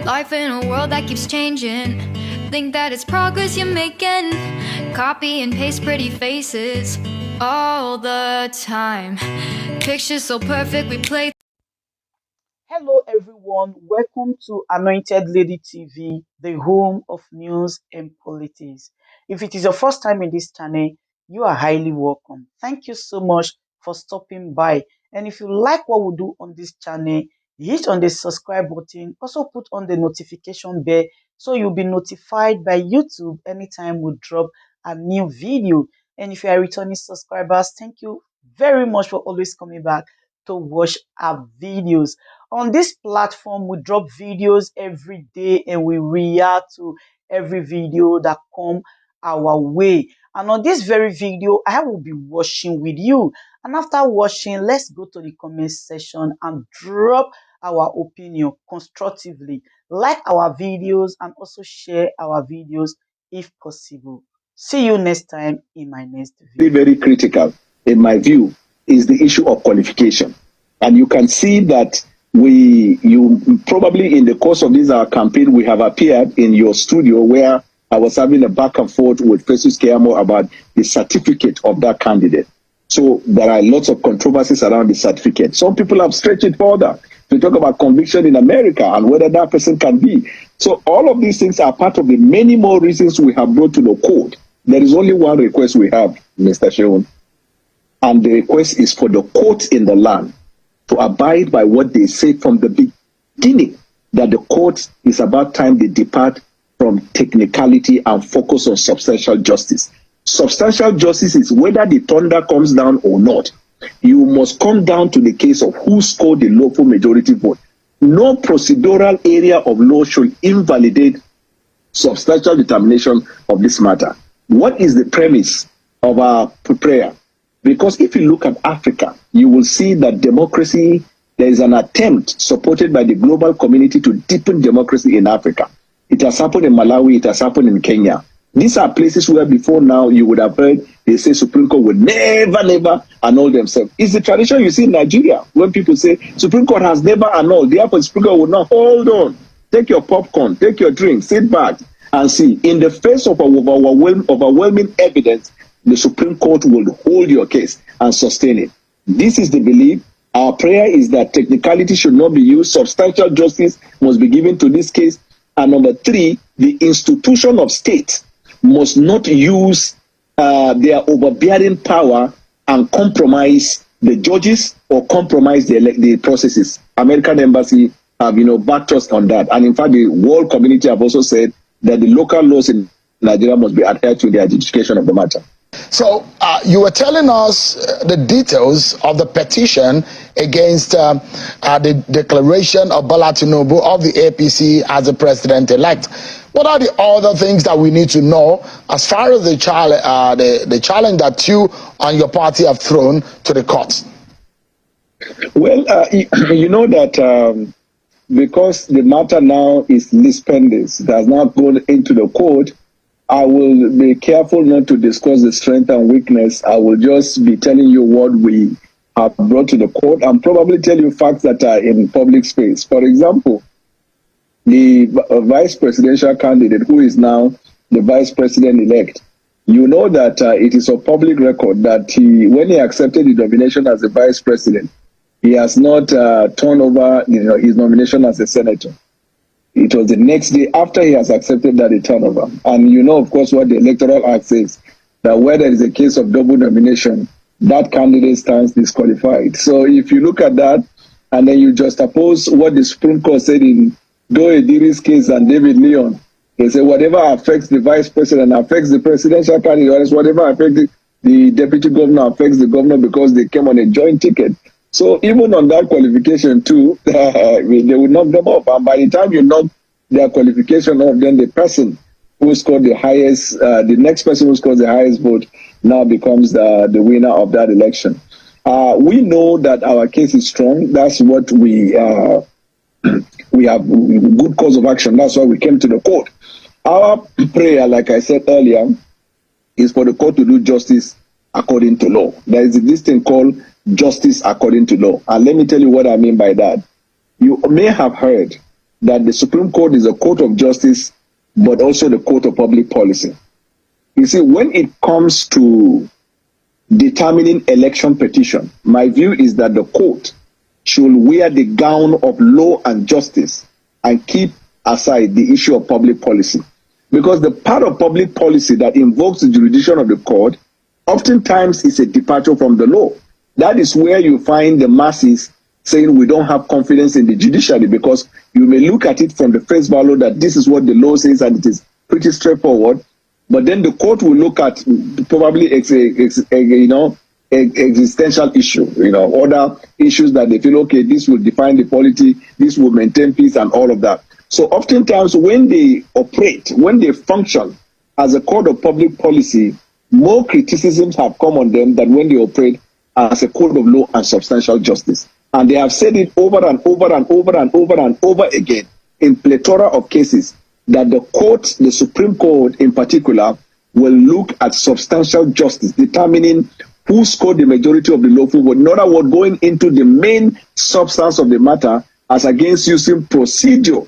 Life in a world that keeps changing. Think that it's progress you're making. Copy and paste pretty faces all the time. Pictures so perfect we play. Hello everyone, welcome to Anointed Lady TV, the home of news and politics. If it is your first time in this channel, you are highly welcome. Thank you so much for stopping by. And if you like what we do on this channel, hit on the subscribe button, also put on the notification bell so you'll be notified by YouTube anytime we drop a new video. And if you are returning subscribers, thank you very much for always coming back to watch our videos. On this platform, we drop videos every day and we react to every video that come our way. And on this very video, I will be watching with you. And after watching, let's go to the comment section and drop our opinion constructively. Like our videos and also share our videos if possible. See you next time in my next video. Very critical, in my view, is the issue of qualification. And you can see that you probably in the course of this our campaign, we have appeared in your studio where I was having a back and forth with Festus Keyamo about the certificate of that candidate. So there are lots of controversies around the certificate. Some people have stretched it further to talk about conviction in America and whether that person can be. So all of these things are part of the many more reasons we have brought to the court. There is only one request we have, Mr. Tèñśiøn, and the request is for the court in the land to abide by what they say from the beginning, that the court is about time they depart from technicality and focus on substantial justice. Substantial justice is whether the thunder comes down or not. You must come down to the case of who scored the lawful majority vote. No procedural area of law should invalidate substantial determination of this matter. What is the premise of our prayer? Because if you look at Africa, you will see that democracy, there is an attempt supported by the global community to deepen democracy in Africa. It has happened in Malawi, it has happened in Kenya. These are places where before now you would have heard they say Supreme Court would never annul themselves. It's the tradition you see in Nigeria when people say Supreme Court has never annulled. Therefore, Supreme Court would not. Hold on. Take your popcorn, take your drink, sit back and see. In the face of overwhelming evidence, the Supreme Court will hold your case and sustain it. This is the belief. Our prayer is that technicality should not be used. Substantial justice must be given to this case. And number three, the institution of state must not use their overbearing power and compromise the judges or compromise the processes. American embassy have backed us on that. And in fact, the world community have also said that the local laws in Nigeria must be adhered to the adjudication of the matter. So you were telling us the details of the petition against the declaration of Bola Tinubu of the APC as the president-elect. What are the other things that we need to know as far as the challenge that you and your party have thrown to the courts? Well, you know that because the matter now is lis pendens, it has not gone into the court, I will be careful not to discuss the strength and weakness. I will just be telling you what we have brought to the court and probably tell you facts that are in public space. For example, the vice presidential candidate who is now the vice president-elect, you know that it is a public record that when he accepted the nomination as the vice president, he has not turned over his nomination as a senator. It was the next day after he has accepted that he turned over. And you know, of course, what the Electoral Act says, that where there is a case of double nomination, that candidate stands disqualified. So if you look at that, and then you just oppose what the Supreme Court said in Doe Ediri's case and David Leon, they say whatever affects the vice president affects the presidential candidate, or else whatever affects the deputy governor affects the governor because they came on a joint ticket. So even on that qualification too, they will knock them off. And by the time you knock their qualification off, then the person who scored the highest, the next person who scores the highest vote now becomes the winner of that election. We know that our case is strong. That's what we have good cause of action. That's why we came to the court. Our prayer, like I said earlier, is for the court to do justice according to law. There is this thing called justice according to law. And let me tell you what I mean by that. You may have heard that the Supreme Court is a court of justice, but also the court of public policy. You see, when it comes to determining election petition, my view is that the court should wear the gown of law and justice and keep aside the issue of public policy. Because the part of public policy that invokes the jurisdiction of the court oftentimes is a departure from the law. That is where you find the masses saying we don't have confidence in the judiciary, because you may look at it from the face value that this is what the law says and it is pretty straightforward, but then the court will look at probably existential issue, other issues that they feel, okay, this will define the polity, this will maintain peace and all of that. So oftentimes when they operate, when they function as a court of public policy, more criticisms have come on them than when they operate as a court of law and substantial justice. And they have said it over and over and over and over and over again in plethora of cases that the court, the Supreme Court in particular, will look at substantial justice, determining who scored the majority of the lawful vote. In other words, going into the main substance of the matter as against using procedure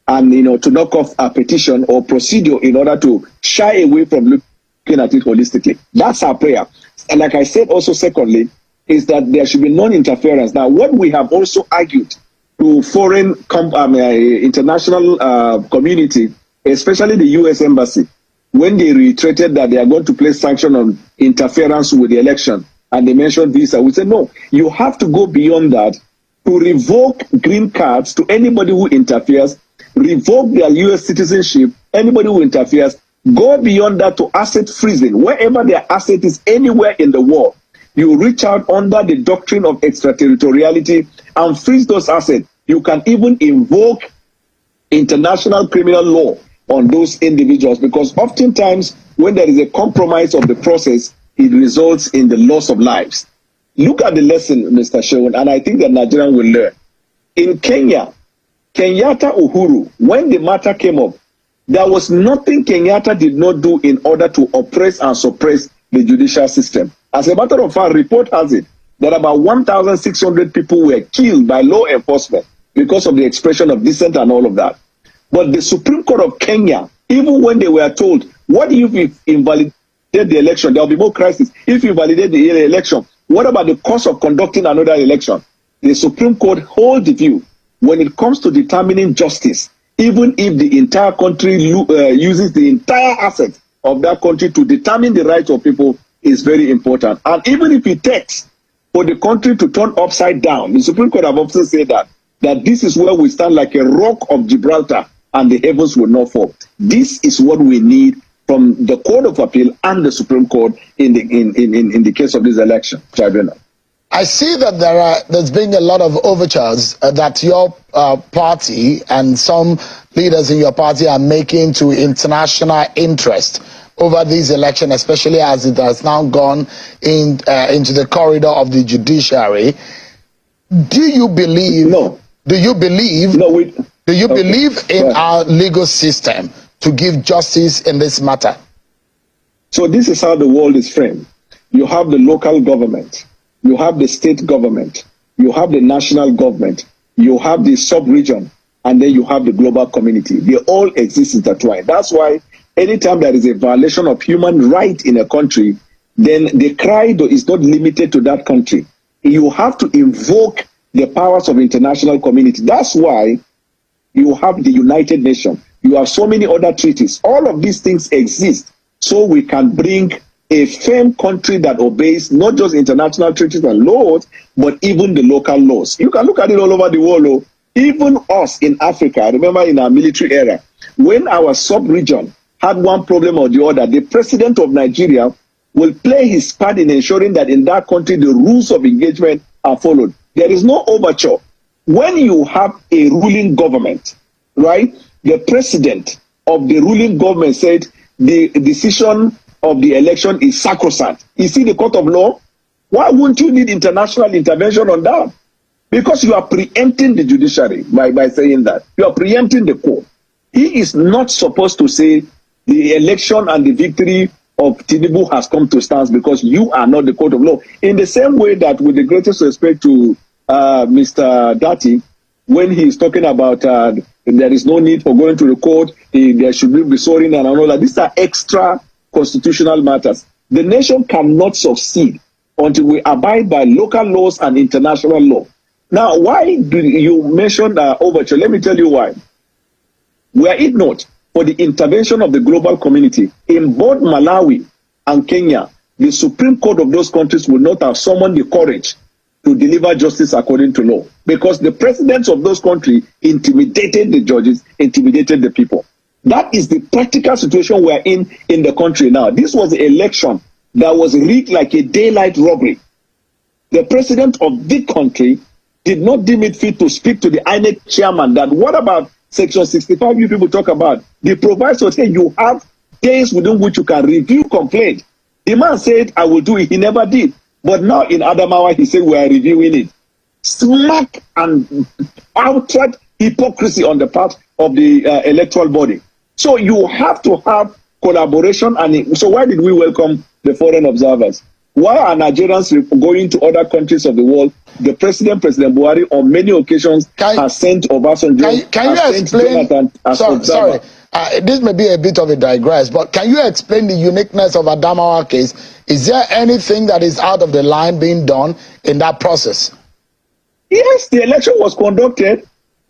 and to knock off a petition or procedure in order to shy away from looking at it holistically. That's our prayer. And like I said also secondly, is that there should be non-interference. Now, what we have also argued to foreign international community, especially the U.S. Embassy, when they reiterated that they are going to place sanction on interference with the election, and they mentioned visa, we said, no, you have to go beyond that to revoke green cards to anybody who interferes, revoke their U.S. citizenship, anybody who interferes, go beyond that to asset freezing. Wherever their asset is anywhere in the world, you reach out under the doctrine of extraterritoriality and freeze those assets. You can even invoke international criminal law on those individuals, because oftentimes when there is a compromise of the process, it results in the loss of lives. Look at the lesson, Mr. Tèñśiøn, and I think that Nigerian will learn. In Kenya, Kenyatta Uhuru, when the matter came up, there was nothing Kenyatta did not do in order to oppress and suppress the judicial system. As a matter of fact, report has it that about 1,600 people were killed by law enforcement because of the expression of dissent and all of that. But the Supreme Court of Kenya, even when they were told, what if you invalidate the election? There will be more crisis. If you validate the election, what about the cost of conducting another election? The Supreme Court holds the view when it comes to determining justice, even if the entire country uses the entire assets of that country to determine the rights of people, is very important. And even if it takes for the country to turn upside down, the Supreme Court have also said that this is where we stand like a rock of Gibraltar and the heavens will not fall. This is what we need from the Court of Appeal and the Supreme Court in the case of this election tribunal. I see that there's been a lot of overtures that your party and some leaders in your party are making to international interest over this election, especially as it has now gone into the corridor of the judiciary. Do you believe? No. Do you believe? No. Do you believe in our legal system to give justice in this matter? So this is how the world is framed. You have the local government, you have the state government, you have the national government, you have the sub-region, and then you have the global community. They all exist intertwined. That's why anytime there is a violation of human rights in a country, then the cry is not limited to that country. You have to invoke the powers of international community. That's why you have the United Nations. You have so many other treaties. All of these things exist so we can bring a firm country that obeys not just international treaties and laws, but even the local laws. You can look at it all over the world. Even us in Africa, I remember in our military era, when our sub-region had one problem or the other, the president of Nigeria will play his part in ensuring that in that country the rules of engagement are followed. There is no overture. When you have a ruling government, right, the president of the ruling government said the decision of the election is sacrosanct. You see the court of law? Why wouldn't you need international intervention on that? Because you are preempting the judiciary by saying that. You are preempting the court. He is not supposed to say the election and the victory of Tinubu has come to stance because you are not the court of law. In the same way that, with the greatest respect to Mr. Dati, when he is talking about There is no need for going to the court. There should be soaring and all that. These are extra constitutional matters. The nation cannot succeed until we abide by local laws and international law. Now, why do you mention overture? Let me tell you why. Were it not for the intervention of the global community in both Malawi and Kenya, the Supreme Court of those countries would not have summoned the courage to deliver justice according to law, because the presidents of those countries intimidated the judges, intimidated the people. That is the practical situation we're in the country now. This was an election that was rigged like a daylight robbery. The president of the country did not deem it fit to speak to the INEC chairman that what about Section 65 you people talk about? The proviso said you have days within which you can review complaint. The man said, I will do it. He never did. But now in Adamawa, he said, we are reviewing it. Smack and outright hypocrisy on the part of the electoral body. So you have to have collaboration. And so why did we welcome the foreign observers? Why are Nigerians going to other countries of the world? The President Buhari, on many occasions, has sent Obasanjo. Can you explain? Sorry. This may be a bit of a digress, but can you explain the uniqueness of Adamawa case? Is there anything that is out of the line being done in that process? Yes, the election was conducted,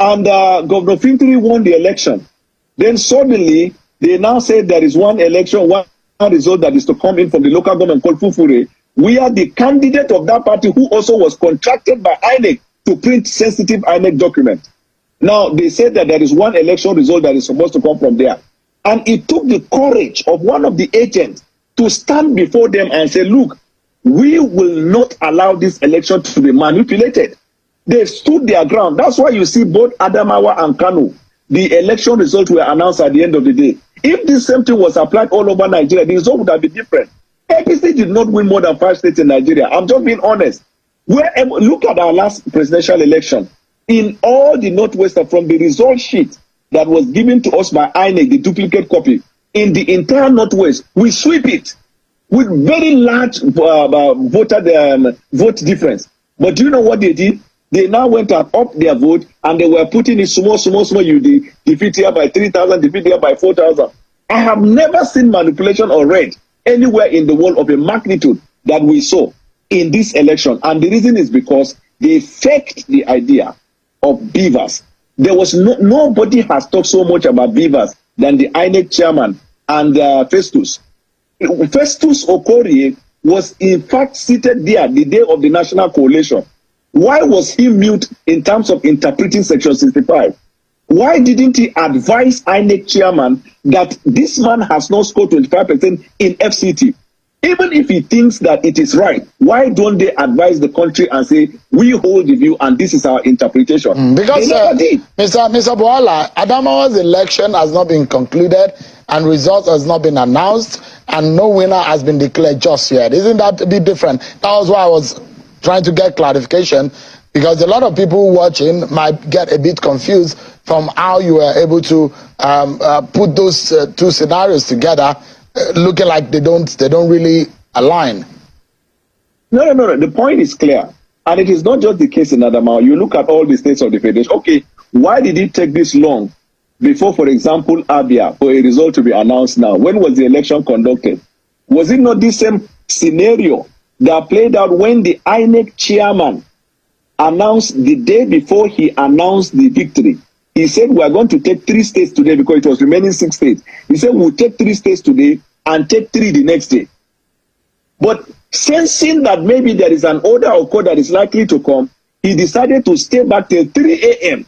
and Governor Fintiri won the election. Then suddenly, they now say there is one election, one result that is to come in from the local government called Fufure. We are the candidate of that party who also was contracted by INEC to print sensitive INEC document. Now, they said that there is one election result that is supposed to come from there. And it took the courage of one of the agents to stand before them and say, look, we will not allow this election to be manipulated. They stood their ground. That's why you see both Adamawa and Kano, the election results were announced at the end of the day. If this same thing was applied all over Nigeria, the result would have been different. APC did not win more than 5 states in Nigeria. I'm just being honest. Look at our last presidential election. In all the Northwest, from the result sheet that was given to us by INEC, the duplicate copy, in the entire Northwest, we sweep it with very large vote difference. But do you know what they did? They now went and upped their vote, and they were putting it small. You defeat here by 3,000, defeat here by 4,000. I have never seen manipulation or read anywhere in the world of a magnitude that we saw in this election. And the reason is because they faked the idea of beavers. There was nobody has talked so much about beavers than the INEC chairman and Festus. Festus Okorie was in fact seated there the day of the national coalition. Why was he mute in terms of interpreting Section 65? Why didn't he advise INEC chairman that this man has not scored 25% in FCT? Even if he thinks that it is right, why don't they advise the country and say, we hold the view and this is our interpretation? Because, Mr. Boala, Adamawa's election has not been concluded and results has not been announced and no winner has been declared just yet. Isn't that a bit different? That was why I was trying to get clarification, because a lot of people watching might get a bit confused from how you were able to put those two scenarios together, looking like they don't really align. No. The point is clear. And it is not just the case in Adamawa. You look at all the states of the Federation. Okay, why did it take this long before, for example, Abia, for a result to be announced now? When was the election conducted? Was it not this same scenario that played out when the INEC chairman announced the day before he announced the victory? He said, we are going to take 3 states today because it was remaining 6 states. He said, we'll take 3 states today and take 3 the next day. But sensing that maybe there is an order or code that is likely to come, he decided to stay back till 3 a.m.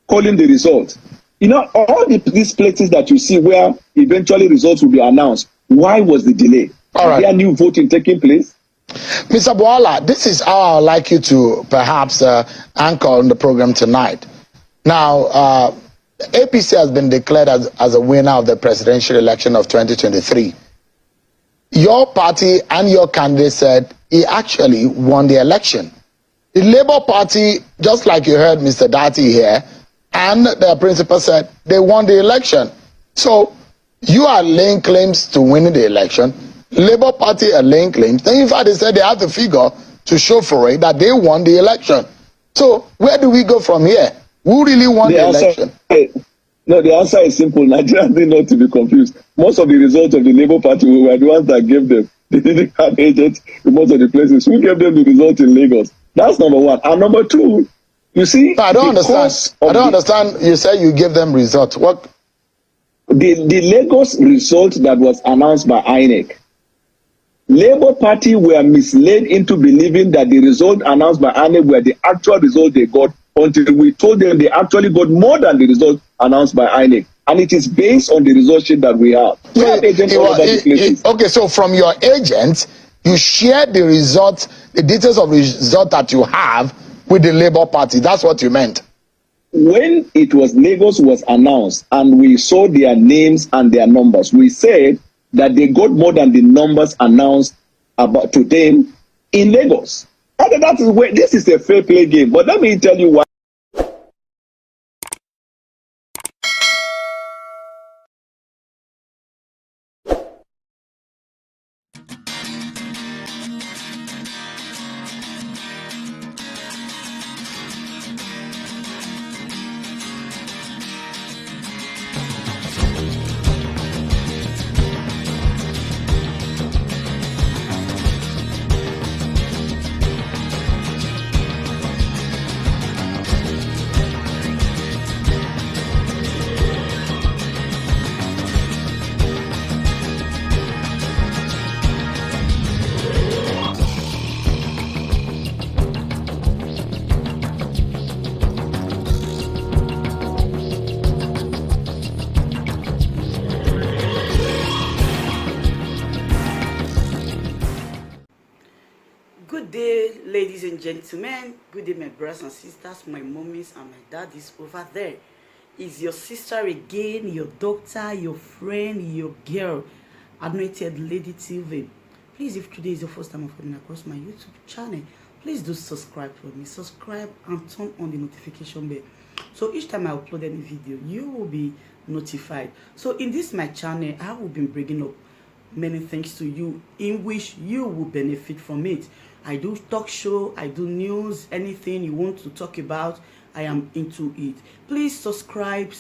calling the results. You know, all these places that you see where eventually results will be announced, why was the delay? All right. Is there new voting taking place? Mr. Boala, this is how I'd like you to perhaps anchor on the program tonight. Now, APC has been declared as a winner of the presidential election of 2023. Your party and your candidate said he actually won the election. The Labour Party, just like you heard Mr. Dati here, and the principal said they won the election. So you are laying claims to winning the election. Labour Party are laying claims. Then in fact they said they have the figure to show for it that they won the election. So where do we go from here? Who really won the election? No, the answer is simple. Nigerians need not to be confused. Most of the results of the Labour Party were the ones that gave them. They didn't have agents in most of the places. Who gave them the result in Lagos? That's number one. And number two, you see, I don't understand. I don't understand. You say you gave them results. What? The Lagos result that was announced by INEC. Labour Party were misled into believing that the result announced by INEC were the actual result they got, until we told them they actually got more than the result announced by INEC. And it is based on the result sheet that we have. We have agents all over the places. Okay, so from your agent, you share the results, the details of the result that you have with the Labour Party. That's what you meant. When it was Lagos was announced and we saw their names and their numbers, we said that they got more than the numbers announced about to them in Lagos. And that is where this is a fair play game. But let me tell you why. Good day, ladies and gentlemen. Good day, my brothers and sisters, my mummies and my daddies over there. Is your sister again, your doctor, your friend, your girl, Anointed Lady TV. Please, if today is your first time of coming across my YouTube channel, please do subscribe for me. Subscribe and turn on the notification bell. So each time I upload any video, you will be notified. So in this my channel, I will be bringing up many things to you in which you will benefit from it. I do talk show, I do news, anything you want to talk about, I am into it. Please subscribe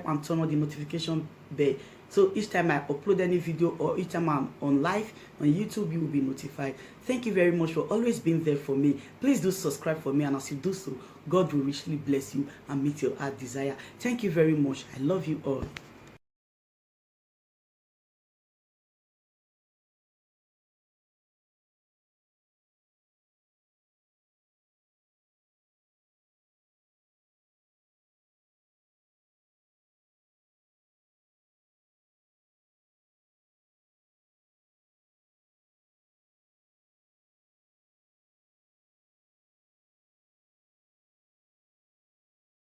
and turn on the notification bell. So each time I upload any video or each time I'm on live on YouTube, you will be notified. Thank you very much for always being there for me. Please do subscribe for me, and as you do so, God will richly bless you and meet your heart desire. Thank you very much. I love you all.